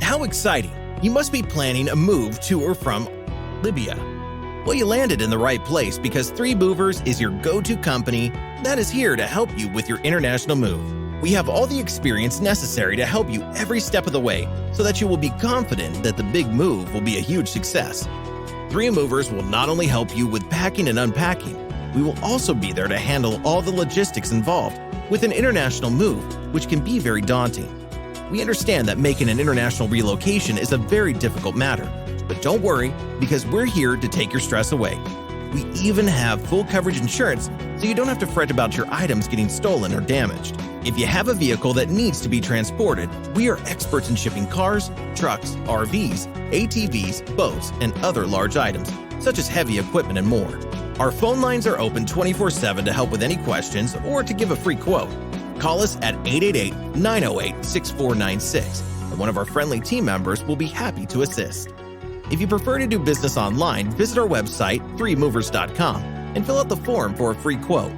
How exciting! You must be planning a move to or from Libya. Well, you landed in the right place because 3 Movers is your go-to company that is here to help you with your international move. We have all the experience necessary to help you every step of the way so that you will be confident that the big move will be a huge success. 3 Movers will not only help you with packing and unpacking, we will also be there to handle all the logistics involved with an international move, which can be very daunting. We understand that making an international relocation is a very difficult matter, but don't worry because we're here to take your stress away. We even have full coverage insurance so you don't have to fret about your items getting stolen or damaged. If you have a vehicle that needs to be transported, we are experts in shipping cars, trucks, RVs, ATVs, boats, and other large items, such as heavy equipment and more. Our phone lines are open 24/7 to help with any questions or to give a free quote. Call us at 888-908-6496, and one of our friendly team members will be happy to assist. If you prefer to do business online, visit our website, 3movers.com, and fill out the form for a free quote.